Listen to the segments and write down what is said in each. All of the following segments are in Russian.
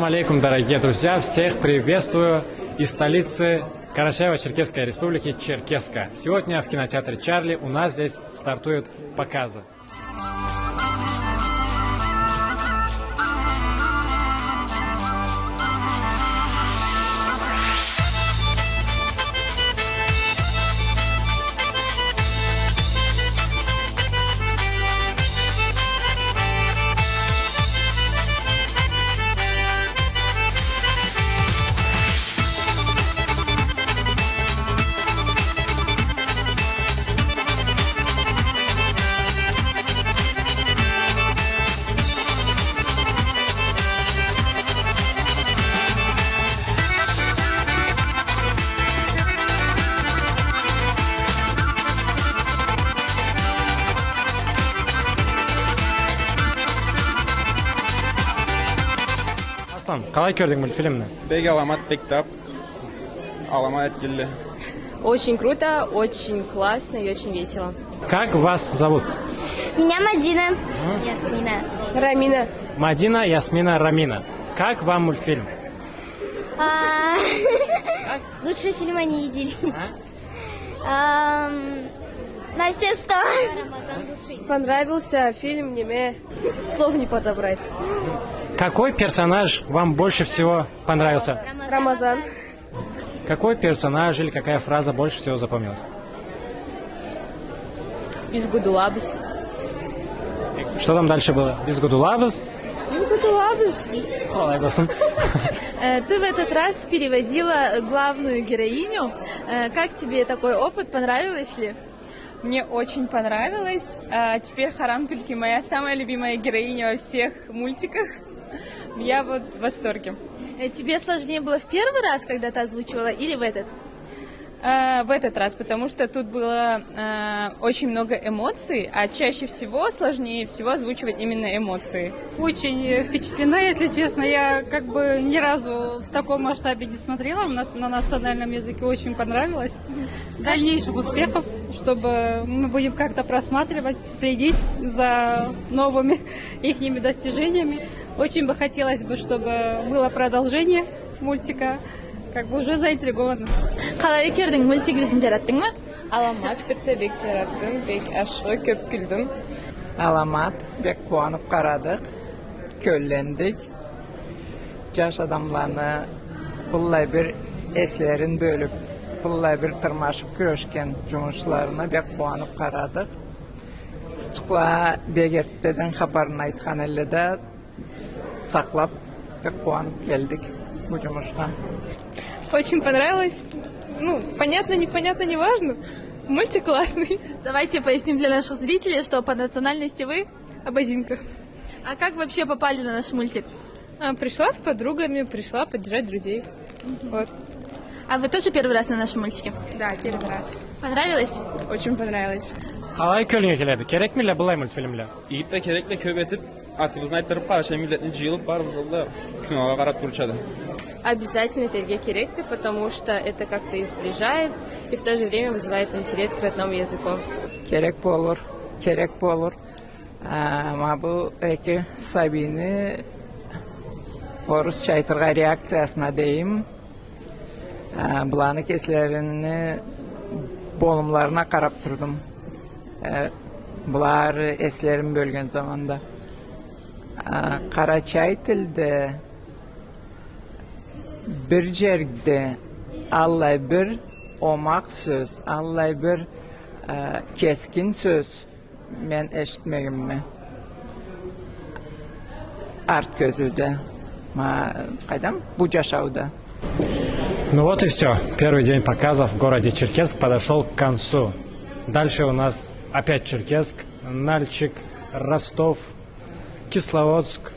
алейкум, дорогие друзья! Всех приветствую из столицы Карачаево-Черкесской республики Черкесска. Сегодня в кинотеатре Чарли у нас здесь стартуют показы. Қалай көрдің мультфильмді? Бек аламат, бек тап. Аламат келді. Очень круто, очень классно и очень весело. Как вас зовут? Меня Мадина. Ясмина. Рамина. Мадина, Ясмина, Рамина. Как вам мультфильм? Лучшие фильмы не видели. На все 100. Понравился фильм, неме. Слов не подобрать. Какой персонаж вам больше всего понравился? Рамазан. Какой персонаж или какая фраза больше всего запомнилась? Бизгудулабыз. Что там дальше было? Бизгудулабыз? Бизгудулабыз. Колай болсын. Ты в этот раз переводила главную героиню. Как тебе такой опыт? Понравилось ли? Мне очень понравилось. Теперь Харам Тульки моя самая любимая героиня во всех мультиках. Я вот в восторге. Тебе сложнее было в первый раз, когда ты озвучивала, или в этот? В этот раз, потому что тут было очень много эмоций, а чаще всего сложнее всего озвучивать именно эмоции. Очень впечатлена, если честно. Я как бы ни разу в таком масштабе не смотрела на национальном языке. Очень понравилось. Дальнейших успехов, чтобы мы будем как-то просматривать, следить за новыми ихними достижениями. Очень бы хотелось бы, чтобы было продолжение мультика. Как бы уже заинтригована. Қалай көрдің? Мультигімізді жараттың ма? Аламат, бірте бек жараттым, бек ашығы көп күлдім. Аламат, бек қуанып қарадық, көllendік. Жаш адамларны бұллай bir eslerin bölüp, бұллай bir tırmaşıp көрішкен жұмысшыларына бек қуанып қарадық. Sıçıqla Begirt'ten xabarını aytқан әлі de сақлап, бек қуанып келдік bu жұмысқа. Очень понравилось. Ну, понятно, непонятно, не важно. Мультик классный. Давайте поясним для наших зрителей, что по национальности вы абазинка. А как вообще попали на наш мультик? Пришла с подругами, пришла поддержать друзей. Вот. А вы тоже первый раз на нашем мультике? Да, первый раз. Понравилось? Очень понравилось. Қалай көріңе келеді? Керек mi бұлай мультфильмлер? Егіпте керекли көп етіп, атыбызын айттырып, қараша милletini жиылып, барып жолда киноға қарап тұрышады. Обязательно терге керекті, потому что это как-то и сближает, и в то же время вызывает интерес к родному языку. Керек болur. Ama bu iki Sabini Orusça aytırğa reaksiyasına deyim. Bulanı keslerini bolumlarına qarab turdum. Bular eslerim bölgen zamanda. Karaçay tilde bir jergde allay bir omaq söz, allay bir keskin söz men eşitmegimmi. Art gözüde. Qaydan? Bu жашауда. Ну вот и все. Первый день показов в городе Черкесск подошел к концу. Дальше у нас опять Черкесск, Нальчик, Ростов, Кисловодск.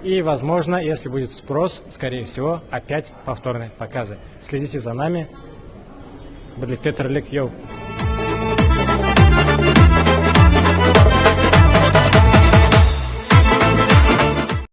И, возможно, если будет спрос, скорее всего, опять повторные показы. Следите за нами. Бірлікте тірлік, йоу.